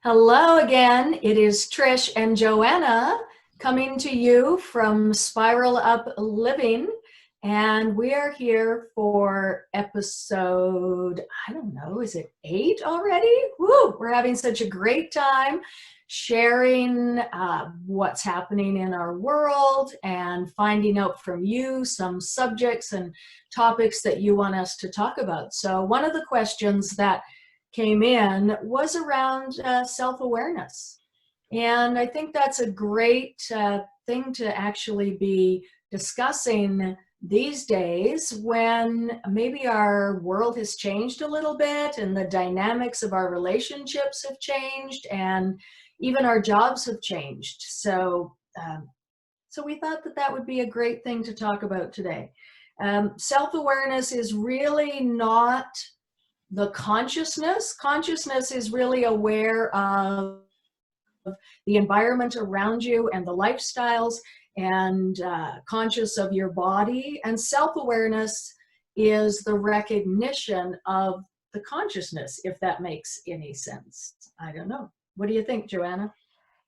Hello again. It is Trish and Joanna coming to you from Spiral Up Living. And we are here for episode, I don't know, is it 8 already? Woo! We're having such a great time sharing what's happening in our world and finding out from you some subjects and topics that you want us to talk about. So, one of the questions that came in was around self-awareness. And I think that's a great thing to actually be discussing these days when maybe our world has changed a little bit and the dynamics of our relationships have changed and even our jobs have changed. So we thought that that would be a great thing to talk about today. Self-awareness is really not the consciousness. Consciousness is really aware of the environment around you and the lifestyles and conscious of your body. And self-awareness is the recognition of the consciousness, if that makes any sense. I don't know. What do you think, Joanna?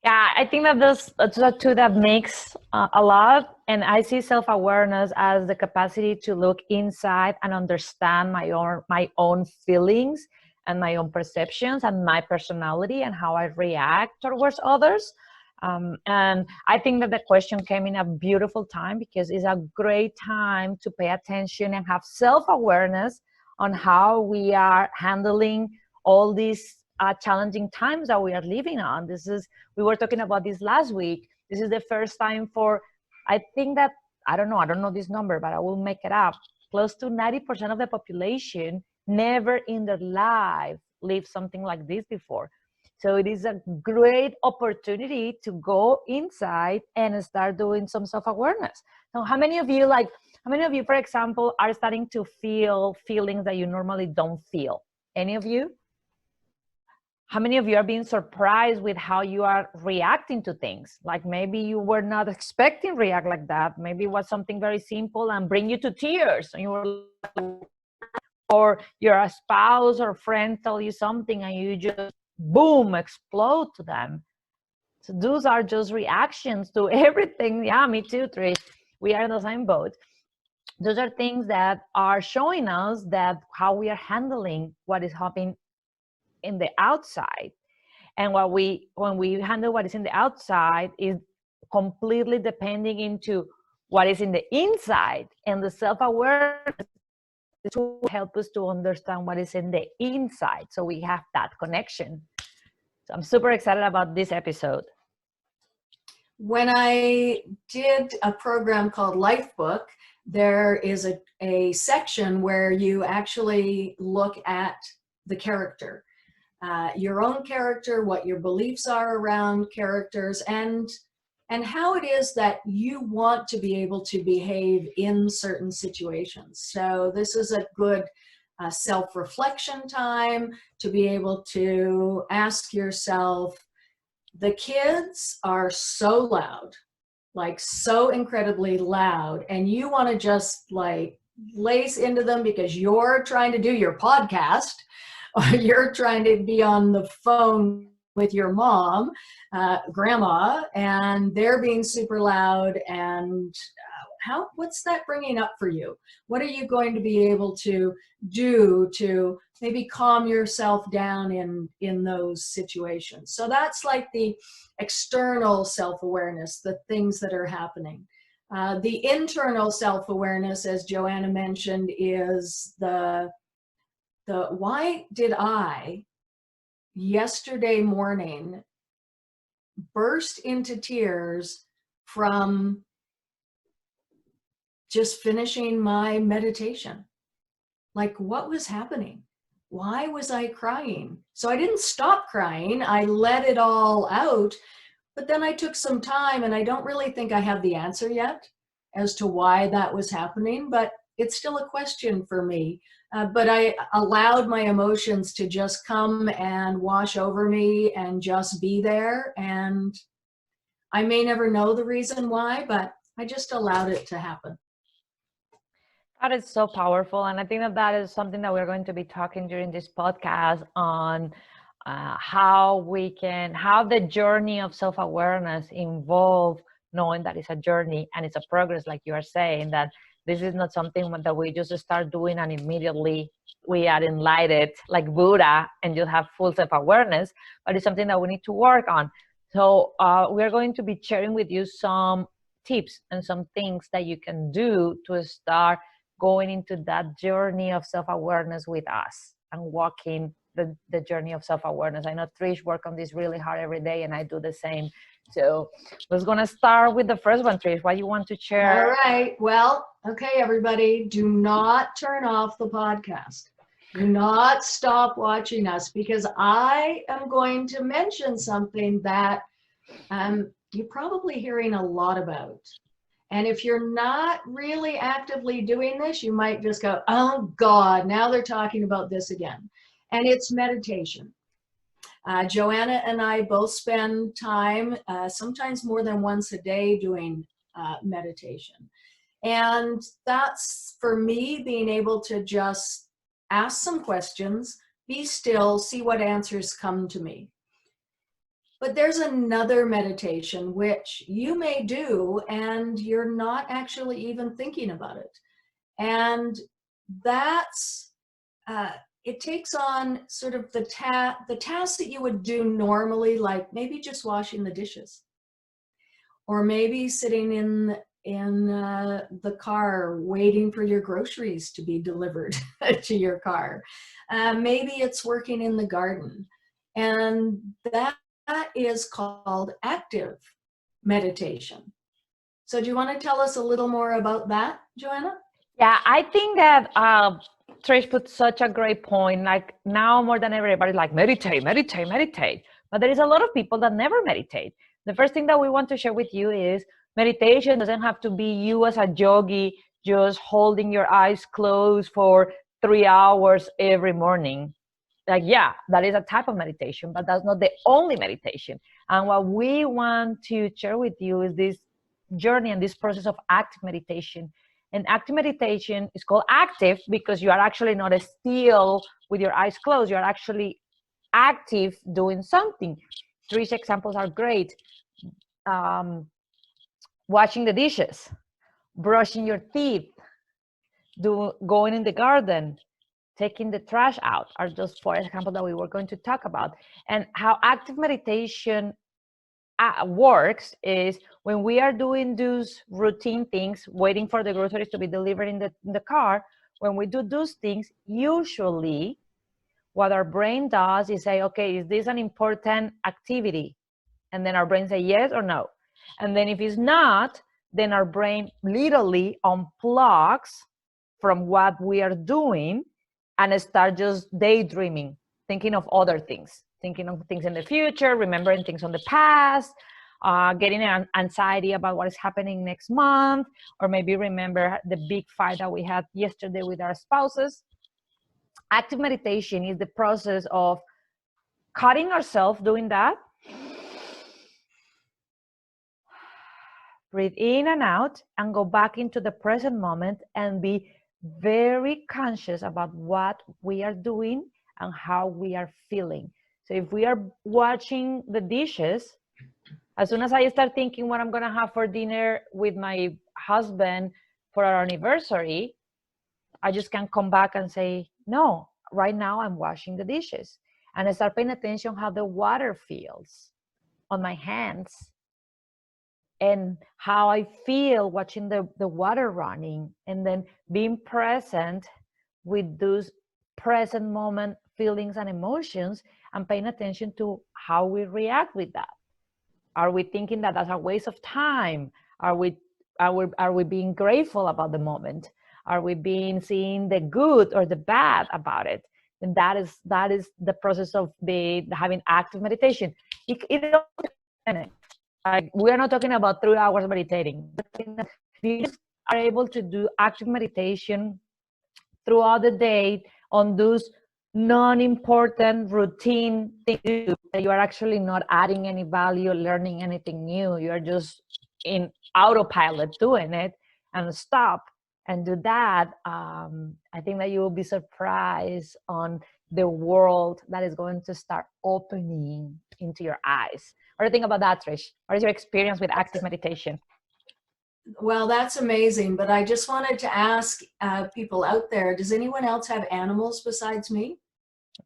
Yeah, I think that that's the two that makes a lot. And I see self-awareness as the capacity to look inside and understand my own feelings and my own perceptions and my personality and how I react towards others. And I think that the question came in a beautiful time because it's a great time to pay attention and have self-awareness on how we are handling all these challenging times that we are living on. We were talking about this last week. This is the first time for, I think that, I don't know this number, but I will make it up. Close to 90% of the population never in their life lived something like this before. So it is a great opportunity to go inside and start doing some self-awareness. So how many of you, for example, are starting to feel feelings that you normally don't feel? Any of you? How many of you are being surprised with how you are reacting to things? Like maybe you were not expecting react like that. Maybe it was something very simple and bring you to tears. And you were, or your spouse or friend tell you something and you just boom, explode to them. So those are just reactions to everything. Yeah, me too, Trish. We are in the same boat. Those are things that are showing us that how we are handling what is happening in the outside. And when we handle what is in the outside is completely depending into what is in the inside, and the self-awareness to help us to understand what is in the inside, so we have that connection. So I'm super excited about this episode. When I did a program called Lifebook, there is a section where you actually look at the character. Your own character, what your beliefs are around characters, and how it is that you want to be able to behave in certain situations. So this is a good self-reflection time to be able to ask yourself, the kids are so loud, like so incredibly loud, and you want to just like lace into them because you're trying to do your podcast or you're trying to be on the phone with your mom, grandma, and they're being super loud. And what's that bringing up for you? What are you going to be able to do to maybe calm yourself down in those situations? So that's like the external self-awareness, the things that are happening. The internal self-awareness, as Joanna mentioned, is the why did I yesterday morning burst into tears from just finishing my meditation? Like, what was happening? Why was I crying? So I didn't stop crying. I let it all out, but then I took some time, and I don't really think I have the answer yet as to why that was happening, but it's still a question for me. But I allowed my emotions to just come and wash over me and just be there. And I may never know the reason why, but I just allowed it to happen. That is so powerful. And I think that that is something that we're going to be talking during this podcast on how the journey of self-awareness involve knowing that it's a journey and it's a progress, like you are saying, that this is not something that we just start doing and immediately we are enlightened like Buddha and you have full self-awareness, but it's something that we need to work on. So we're going to be sharing with you some tips and some things that you can do to start going into that journey of self-awareness with us and walking the journey of self-awareness. I know Trish work on this really hard every day and I do the same. So we're going to start with the first one, Trish. What you want to share? All right. Well, okay, everybody, do not turn off the podcast. Do not stop watching us, because I am going to mention something that you're probably hearing a lot about. And if you're not really actively doing this, you might just go, oh God, now they're talking about this again. And it's meditation. Joanna and I both spend time, sometimes more than once a day, doing meditation. And that's, for me, being able to just ask some questions, be still, see what answers come to me. But there's another meditation which you may do and you're not actually even thinking about it. And that's, it takes on sort of the task that you would do normally, like maybe just washing the dishes, or maybe sitting in the car waiting for your groceries to be delivered to your car. Maybe it's working in the garden. And that is called active meditation. So do you want to tell us a little more about that, Joanna? Yeah, I think that Trish put such a great point. Like now more than ever, everybody's like, meditate, meditate, meditate. But there is a lot of people that never meditate. The first thing that we want to share with you is meditation doesn't have to be you as a yogi just holding your eyes closed for 3 hours every morning. Like, yeah, that is a type of meditation, but that's not the only meditation. And what we want to share with you is this journey and this process of active meditation. And active meditation is called active because you are actually not still with your eyes closed. You are actually active doing something. Three examples are great. Washing the dishes, brushing your teeth, going in the garden, taking the trash out are just 4 examples that we were going to talk about. And how active meditation works is when we are doing those routine things, waiting for the groceries to be delivered in the car, when we do those things, usually what our brain does is say, okay, is this an important activity? And then our brain say yes or no. And then if it's not, then our brain literally unplugs from what we are doing and start just daydreaming, thinking of other things, thinking of things in the future, remembering things on the past, getting an anxiety about what is happening next month, or maybe remember the big fight that we had yesterday with our spouses. Active meditation is the process of cutting ourselves doing that. Breathe in and out and go back into the present moment and be very conscious about what we are doing and how we are feeling. So if we are watching the dishes, as soon as I start thinking what I'm going to have for dinner with my husband for our anniversary, I just can come back and say, no, right now I'm washing the dishes. And I start paying attention how the water feels on my hands and how I feel watching the water running, and then being present with those present moment feelings and emotions and paying attention to how we react with that. Are we thinking that that's a waste of time? Are we being grateful about the moment? Are we seeing the good or the bad about it? And that is the process of having active meditation. It we are not talking about 3 hours meditating. If you are able to do active meditation throughout the day on those non-important routine things that you are actually not adding any value, learning anything new, you are just in autopilot doing it, and stop and do that, I think that you will be surprised on the world that is going to start opening into your eyes. What do you think about that, Trish? What is your experience with active meditation? Well, that's amazing. But I just wanted to ask people out there, does anyone else have animals besides me?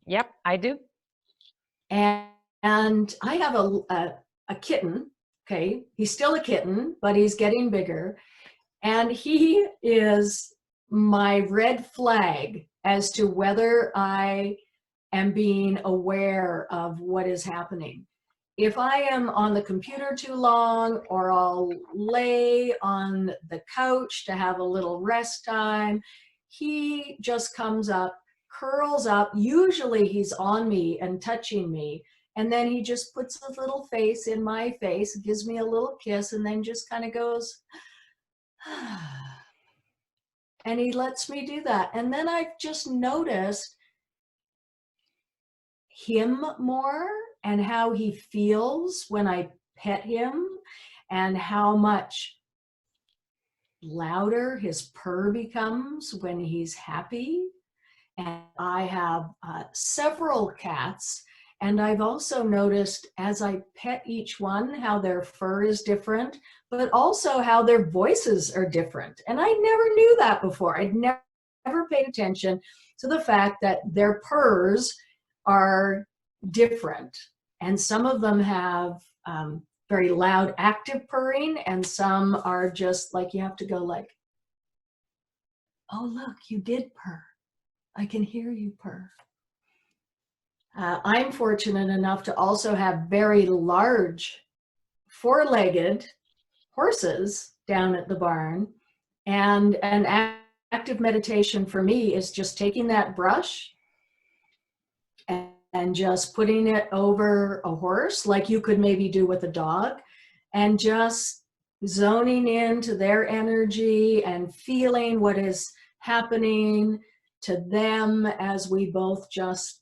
Yep, I do. And I have a kitten. Okay. He's still a kitten, but he's getting bigger. And he is my red flag as to whether I am being aware of what is happening. If I am on the computer too long, or I'll lay on the couch to have a little rest time, he just comes up, curls up. Usually he's on me and touching me. And then he just puts a little face in my face, gives me a little kiss, and then just kind of goes, and he lets me do that. And then I've just noticed him more and how he feels when I pet him, and how much louder his purr becomes when he's happy. And I have several cats, and I've also noticed as I pet each one how their fur is different, but also how their voices are different. And I never knew that before. I'd never paid attention to the fact that their purrs are different. And some of them have very loud, active purring, and some are just like, you have to go like, oh, look, you did purr. I can hear you purr. I'm fortunate enough to also have very large four-legged horses down at the barn. And an active meditation for me is just taking that brush and just putting it over a horse, like you could maybe do with a dog, and just zoning into their energy and feeling what is happening to them as we both just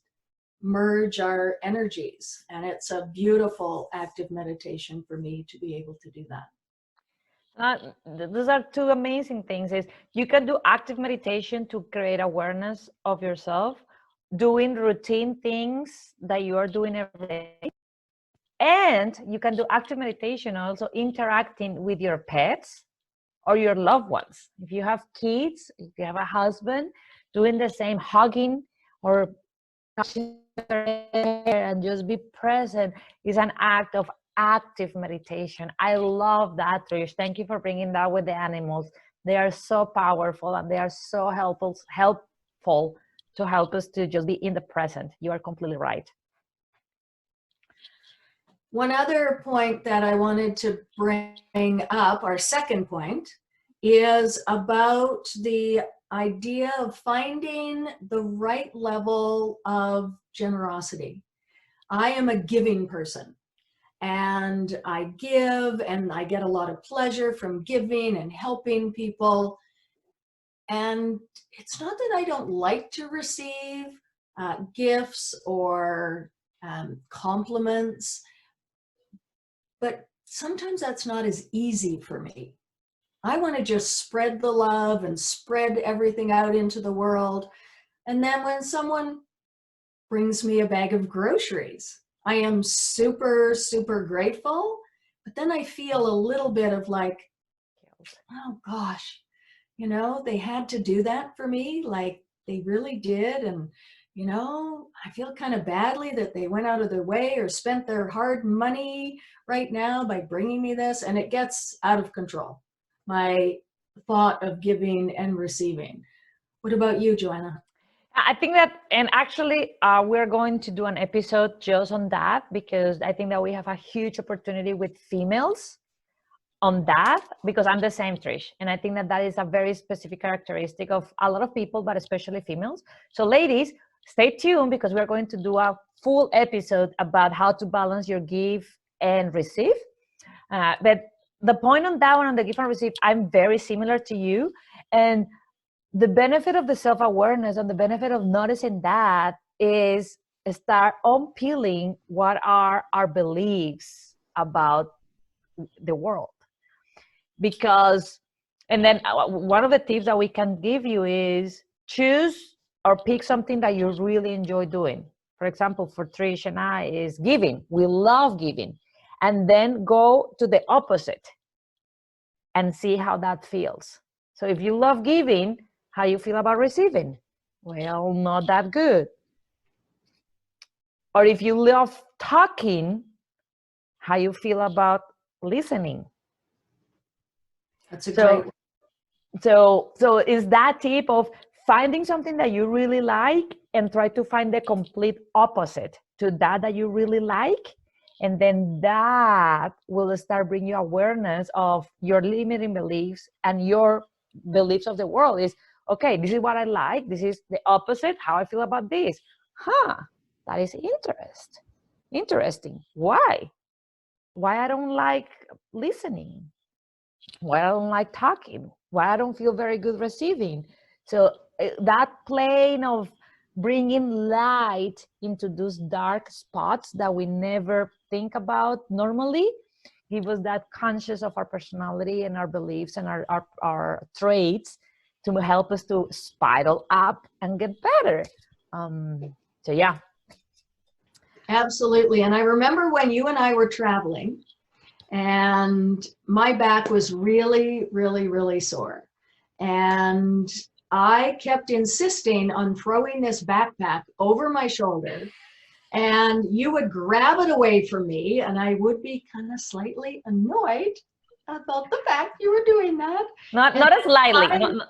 merge our energies. And it's a beautiful active meditation for me to be able to do that. Those are two amazing things. Is you can do active meditation to create awareness of yourself, doing routine things that you are doing every day. And you can do active meditation also interacting with your pets or your loved ones. If you have kids, if you have a husband, doing the same, hugging or touching their hair and just be present is an act of active meditation. I love that, Trish. Thank you for bringing that with the animals. They are so powerful and they are so helpful to help us to just be in the present. You are completely right. One other point that I wanted to bring up, our second point, is about the idea of finding the right level of generosity. I am a giving person, and I give, and I get a lot of pleasure from giving and helping people. And it's not that I don't like to receive gifts or compliments, but sometimes that's not as easy for me. I want to just spread the love and spread everything out into the world. And then when someone brings me a bag of groceries, I am super, super grateful. But then I feel a little bit of like, oh gosh, you know, they had to do that for me. Like they really did. And, you know, I feel kind of badly that they went out of their way or spent their hard money right now by bringing me this. And it gets out of control, my thought of giving and receiving. What about you, Joanna? I think that, and actually, we're going to do an episode just on that, because I think that we have a huge opportunity with females on that, because I'm the same, Trish. And I think that that is a very specific characteristic of a lot of people, but especially females. So ladies, stay tuned, because we're going to do a full episode about how to balance your give and receive. But the point on that one, on the give and receive, I'm very similar to you. And the benefit of the self-awareness and the benefit of noticing that is start unpeeling what are our beliefs about the world. Because, and then one of the tips that we can give you is choose or pick something that you really enjoy doing. For example, for Trish and I is giving. We love giving. And then go to the opposite and see how that feels. So if you love giving, how you feel about receiving? Well, not that good. Or if you love talking, how you feel about listening? That's a great one. So is that tip of finding something that you really like and try to find the complete opposite to that you really like, and then that will start bringing you awareness of your limiting beliefs and your beliefs of the world. Is okay, this is what I like, this is the opposite, how I feel about this. That is interesting. Why I don't like listening, why I don't like talking, why I don't feel very good receiving. So that plane of bringing light into those dark spots that we never think about normally give us that conscious of our personality and our beliefs and our traits to help us to spiral up and get better. So yeah. Absolutely. And I remember when you and I were traveling, and my back was really, really, really sore. And I kept insisting on throwing this backpack over my shoulder, and you would grab it away from me, and I would be kind of slightly annoyed about the fact you were doing that. Not as slightly,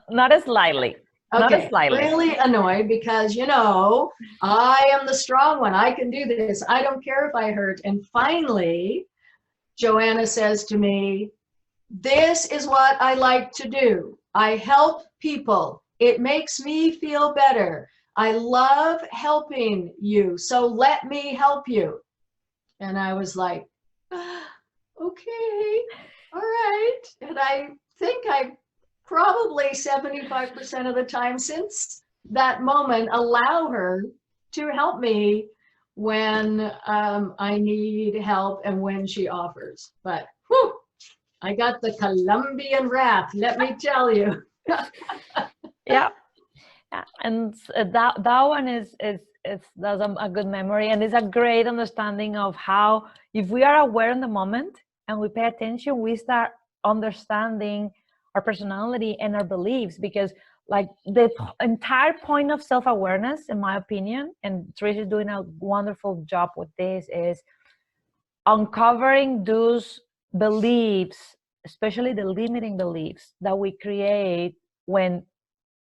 not as slightly. Not as Okay, slightly. really annoyed because, you know, I am the strong one. I can do this. I don't care if I hurt. And finally, Joanna says to me, this is what I like to do. I help people. It makes me feel better. I love helping you. So let me help you. And I was like, okay, all right. And I think I probably 75% of the time since that moment allow her to help me when I need help and when she offers. But whew, I got the Colombian wrath, let me tell you. Yeah. And that one is that's a good memory, and it's a great understanding of how, if we are aware in the moment and we pay attention, we start understanding our personality and our beliefs. Because like the entire point of self-awareness, in my opinion, and Trish is doing a wonderful job with this, is uncovering those beliefs, especially the limiting beliefs that we create when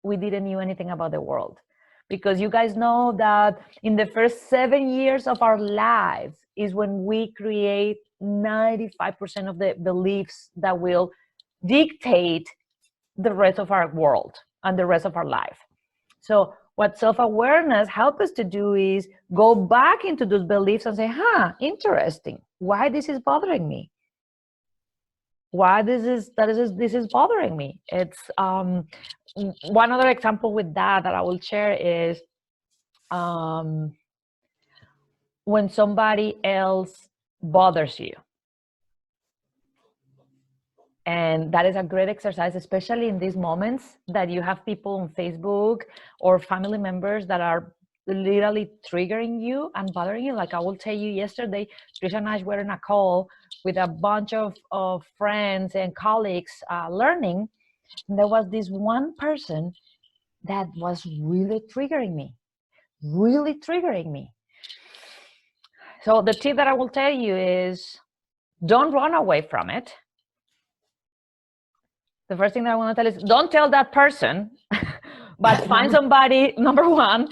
we didn't know anything about the world. Because you guys know that in the first 7 years of our lives is when we create 95% of the beliefs that will dictate the rest of our world and the rest of our life. So what self-awareness helps us to do is go back into those beliefs and say, interesting, why this is bothering me? Why this is bothering me? It's one other example with that I will share is when somebody else bothers you. And that is a great exercise, especially in these moments that you have people on Facebook or family members that are literally triggering you and bothering you. Like I will tell you, yesterday, Trish and I were in a call with a bunch of friends and colleagues learning. And there was this one person that was really triggering me. So the tip that I will tell you is don't run away from it. The first thing that I want to tell is don't tell that person, but find somebody, number one,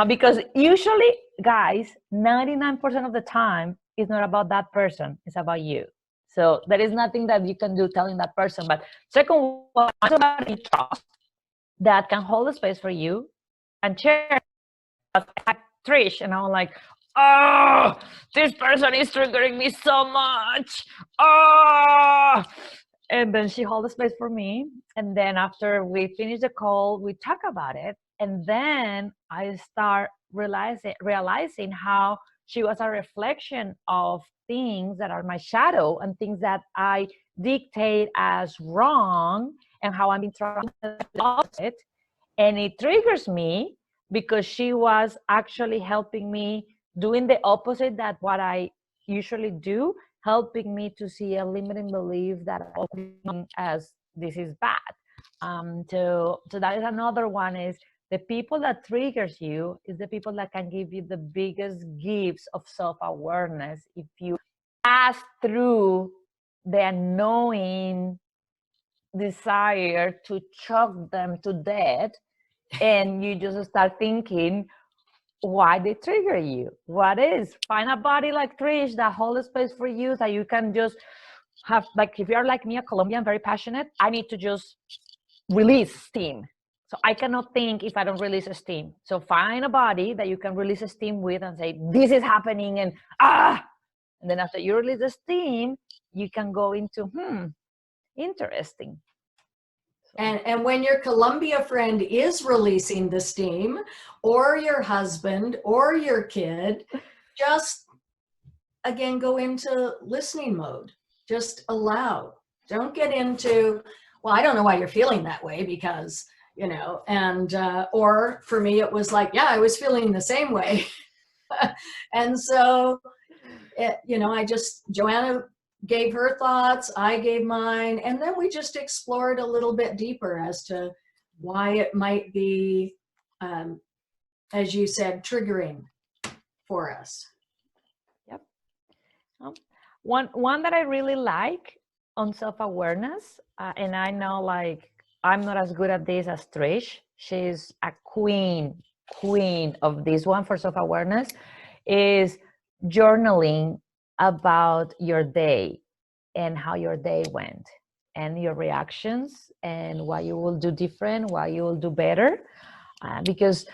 because usually, guys, 99% of the time, it's not about that person, it's about you. So there is nothing that you can do telling that person. But second, find somebody you trust that can hold a space for you and share. Trish, and I'm like, oh, this person is triggering me so much. Oh, and then she held the space for me. And then after we finish the call, we talk about it. And then I start realizing how she was a reflection of things that are my shadow and things that I dictate as wrong, and how I'm being trying to stop it. And it triggers me because she was actually helping me doing the opposite that what I usually do, helping me to see a limiting belief that as this is bad. So that is another one, is the people that triggers you is the people that can give you the biggest gifts of self-awareness if you pass through the annoying desire to choke them to death, and you just start thinking why they trigger you. What is? Find a body like Trish that holds space for you, that you can just have, like, if you're like me, a Colombian, very passionate, I need to just release steam. So I cannot think if I don't release a steam. So find a body that you can release a steam with and say, this is happening, and and then after you release the steam, you can go into, interesting. And when your Columbia friend is releasing the steam, or your husband or your kid, just again go into listening mode. Just allow. Don't get into, well, I don't know why you're feeling that way, because, you know, and or for me it was like, yeah, I was feeling the same way. And so you know, Joanna gave her thoughts, I gave mine, and then we just explored a little bit deeper as to why it might be, as you said, triggering for us. Yep. One that I really like on self-awareness, and I know, like, I'm not as good at this as Trish. She's a queen of this one for self-awareness, is journaling about your day and how your day went and your reactions and what you will do different, what you will do better. Because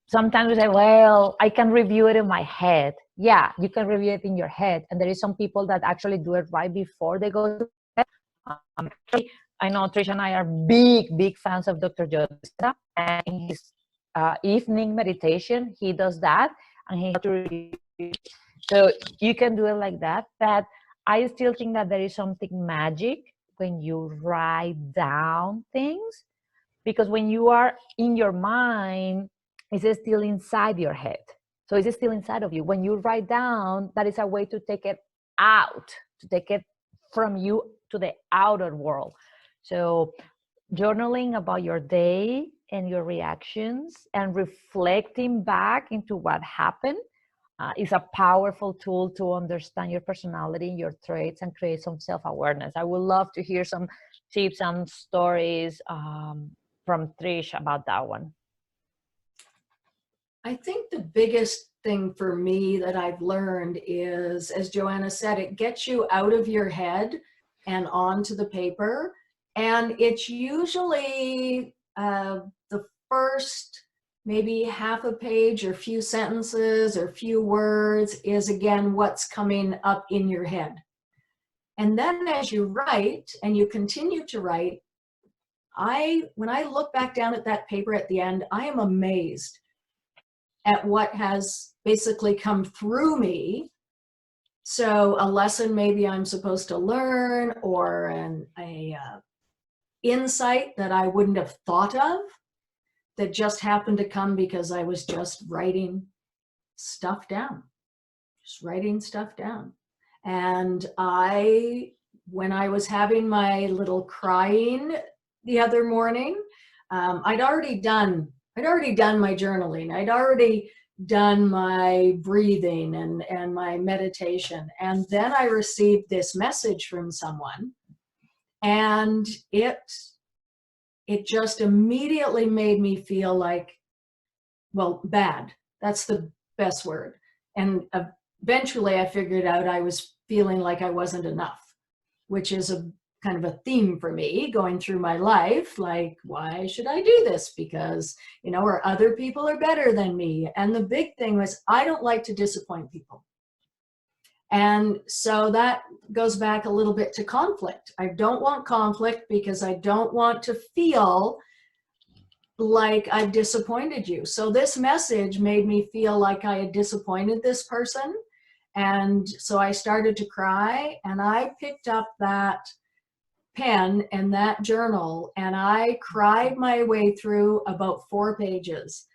sometimes we say, well, I can review it in my head. Yeah, you can review it in your head. And there is some people that actually do it right before they go to bed. I know Trish and I are big fans of Dr. Joe Dispenza, and in his evening meditation, he does that, and he has to review. So you can do it like that. But I still think that there is something magic when you write down things, because when you are in your mind, it's still inside your head. So it's still inside of you. When you write down, that is a way to take it out, to take it from you to the outer world. So journaling about your day and your reactions and reflecting back into what happened is a powerful tool to understand your personality, your traits, and create some self-awareness. I would love to hear some tips and stories from Trish about that one. I think the biggest thing for me that I've learned is, as Joanna said, it gets you out of your head and onto the paper. And it's usually the first maybe half a page or few sentences or few words is, again, what's coming up in your head. And then as you write and you continue to write, when I look back down at that paper at the end, I am amazed at what has basically come through me. So a lesson maybe I'm supposed to learn, or an insight that I wouldn't have thought of, that just happened to come because I was just writing stuff down, And when I was having my little crying the other morning, I'd already done my journaling. I'd already done my breathing and my meditation. And then I received this message from someone, and it just immediately made me feel like, well, bad. That's the best word. And eventually I figured out I was feeling like I wasn't enough, which is a kind of a theme for me going through my life. Like, why should I do this? Because, you know, or other people are better than me. And the big thing was, I don't like to disappoint people. And so that goes back a little bit to conflict. I don't want conflict because I don't want to feel like I've disappointed you. So this message made me feel like I had disappointed this person. And so I started to cry, and I picked up that pen and that journal, and I cried my way through about 4 pages.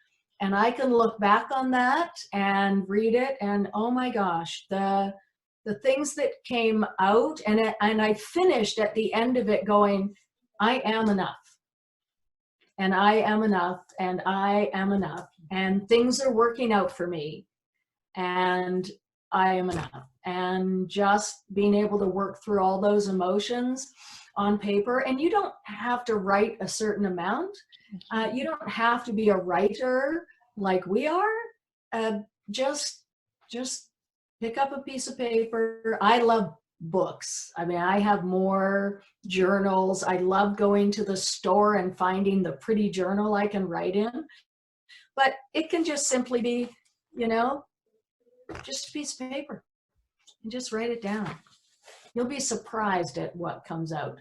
And I can look back on that and read it, and oh my gosh, the things that came out, and I finished at the end of it going, I am enough, and I am enough, and I am enough, and things are working out for me, and I am enough. And just being able to work through all those emotions on paper. And you don't have to write a certain amount. You don't have to be a writer like we are. Just pick up a piece of paper. I love books. I mean, I have more journals. I love going to the store and finding the pretty journal I can write in. But it can just simply be, just a piece of paper, and just write it down. You'll be surprised at what comes out.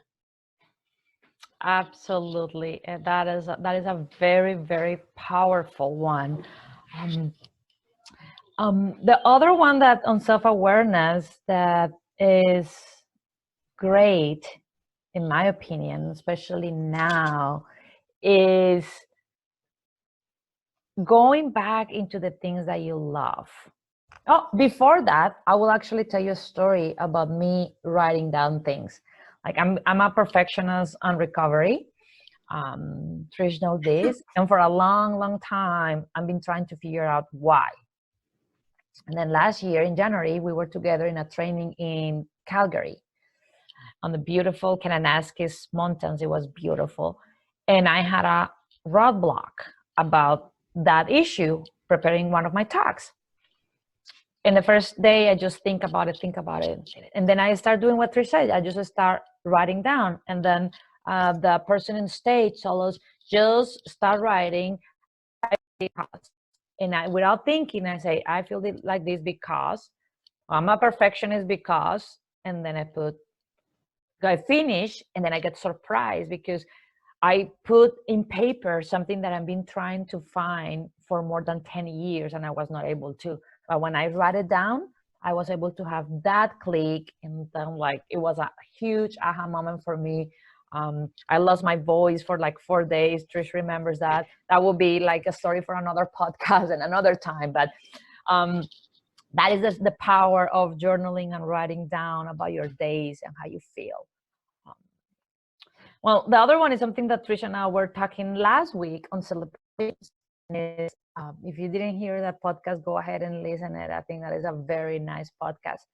Absolutely. That is a very, very powerful one. The other one that on self-awareness that is great, in my opinion, especially now, is going back into the things that you love. Oh, before that, I will actually tell you a story about me writing down things. Like I'm a perfectionist on recovery. Trish knows this, and for a long, long time, I've been trying to figure out why. And then last year in January, we were together in a training in Calgary on the beautiful Kananaskis Mountains. It was beautiful. And I had a roadblock about that issue, preparing one of my talks. And the first day, I just think about it. And then I start doing what Trish said. I just start writing down. And then the person in stage told us, just start writing. And without thinking, I say, I feel like this because I'm a perfectionist because, and then I finish, and then I get surprised because I put in paper something that I've been trying to find for more than 10 years, and I was not able to. But when I write it down, I was able to have that click, and then it was a huge aha moment for me. I lost my voice for 4 days. Trish remembers that. That will be like a story for another podcast and another time. But that is the power of journaling and writing down about your days and how you feel. Well, the other one is something that Trish and I were talking last week on celebrations. If you didn't hear that podcast, go ahead and listen to it. I think that is a very nice podcast.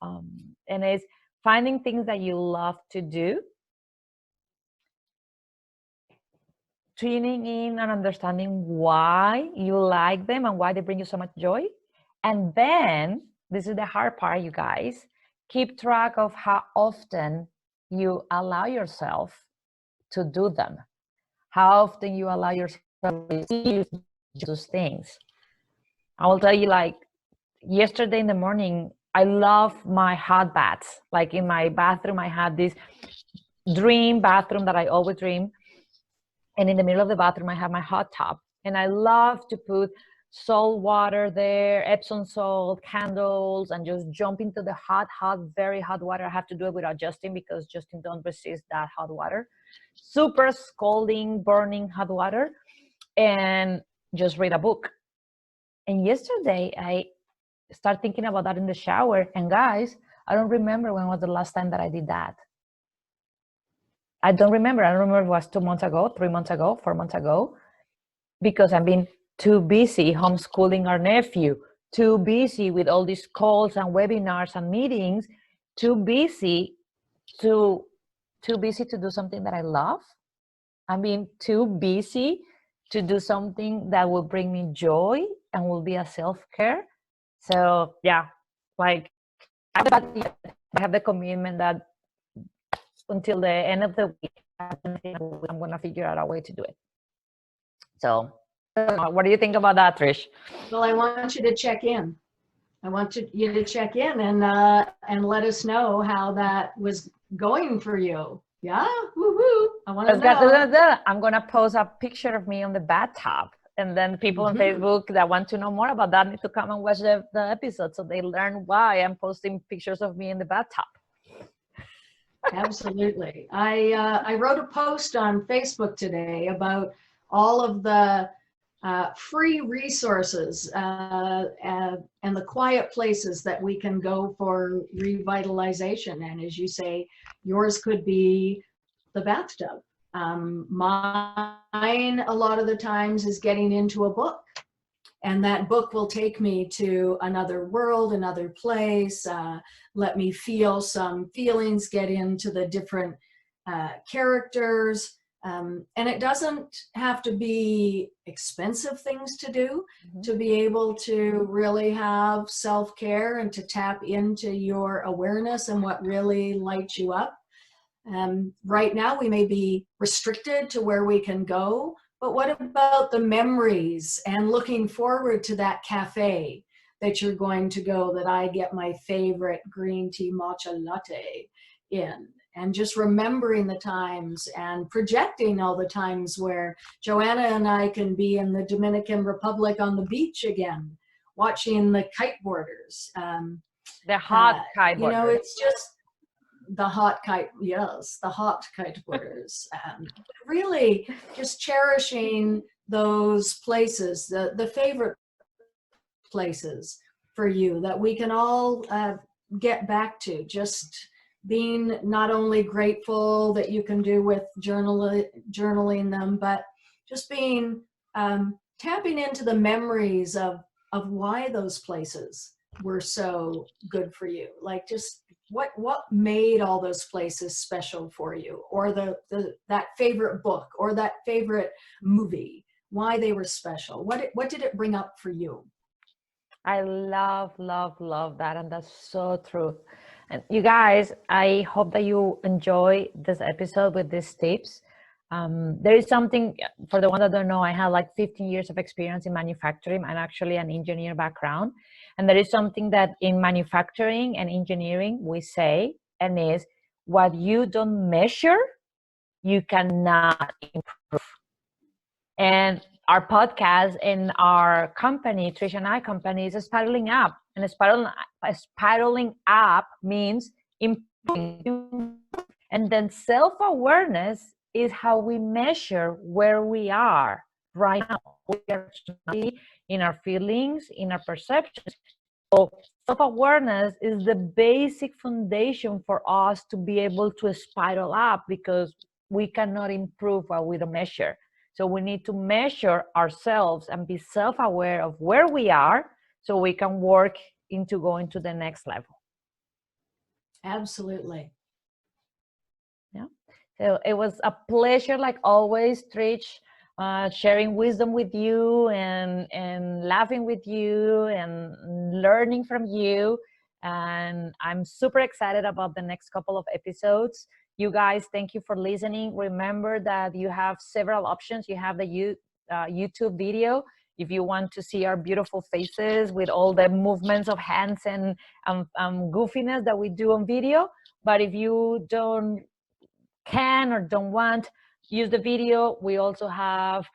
And it's finding things that you love to do, tuning in and understanding why you like them and why they bring you so much joy. And then, this is the hard part, you guys, keep track of how often you allow yourself to do them. How often you allow yourself to receive those things. I will tell you, yesterday in the morning, I love my hot baths. In my bathroom, I had this dream bathroom that I always dream. And in the middle of the bathroom, I have my hot tub. And I love to put salt water there, Epsom salt, candles, and just jump into the hot, very hot water. I have to do it without Justin because Justin don't resist that hot water. Super scalding, burning hot water. And just read a book. And yesterday, I started thinking about that in the shower. And guys, I don't remember when was the last time that I did that. I don't remember. I don't remember if it was 2 months ago, 3 months ago, 4 months ago, because I've been too busy homeschooling our nephew, too busy with all these calls and webinars and meetings, too busy to do something that I love. I mean, too busy to do something that will bring me joy and will be a self-care. So yeah, I have the commitment that until the end of the week, I'm going to figure out a way to do it. So what do you think about that, Trish? Well, I want you to check in. I want you to check in and let us know how that was going for you. Yeah, woohoo! I want to know. I'm going to post a picture of me on the bathtub, and then people on Facebook that want to know more about that need to come and watch the episode so they learn why I'm posting pictures of me in the bathtub. Absolutely. I wrote a post on Facebook today about all of the free resources and the quiet places that we can go for revitalization. And as you say, yours could be the bathtub. Mine, a lot of the times, is getting into a book. And that book will take me to another world, another place, let me feel some feelings, get into the different characters. And it doesn't have to be expensive things to do to be able to really have self-care and to tap into your awareness and what really lights you up. Right now, we may be restricted to where we can go, but what about the memories and looking forward to that cafe that you're going to go, that I get my favorite green tea matcha latte in? And just remembering the times and projecting all the times where Joanna and I can be in the Dominican Republic on the beach again, watching the kiteboarders. The hot You know, kiteboarders. it's just the hot kite, yes, the hot kiteboarders. Really just cherishing those places, the favorite places for you that we can all get back to. Just being not only grateful that you can do with journaling them, but just being tapping into the memories of why those places were so good for you. Like just what made all those places special for you, or that favorite book or that favorite movie, why they were special. What did it bring up for you? I love, love, love that. And that's so true. And you guys, I hope that you enjoy this episode with these tips. There is something, for the one that don't know, I have like 15 years of experience in manufacturing. I'm actually an engineer background. And there is something that in manufacturing and engineering we say, and is what you don't measure, you cannot improve. And our podcast and our company, Trish and I company, is spiraling up. And spiraling up means improving. And then self-awareness is how we measure where we are right now. We are in our feelings, in our perceptions. So self-awareness is the basic foundation for us to be able to spiral up, because we cannot improve what we don't measure. So we need to measure ourselves and be self-aware of where we are so we can work into going to the next level. Absolutely. Yeah. So it was a pleasure, like always, Trish, sharing wisdom with you and laughing with you and learning from you. And I'm super excited about the next couple of episodes. You guys, thank you for listening. Remember that you have several options. You have the YouTube video if you want to see our beautiful faces with all the movements of hands and goofiness that we do on video. But if you can or don't want, use the video. We also have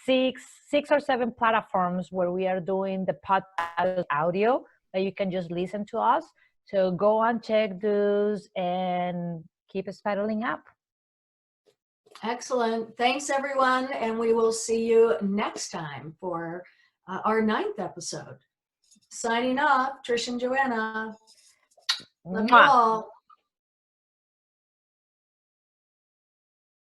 six or seven platforms where we are doing the podcast audio that you can just listen to us. So go and check those and keep spiraling up. Excellent. Thanks, everyone. And we will see you next time for our 9th episode. Signing off, Trish and Joanna. Love you all.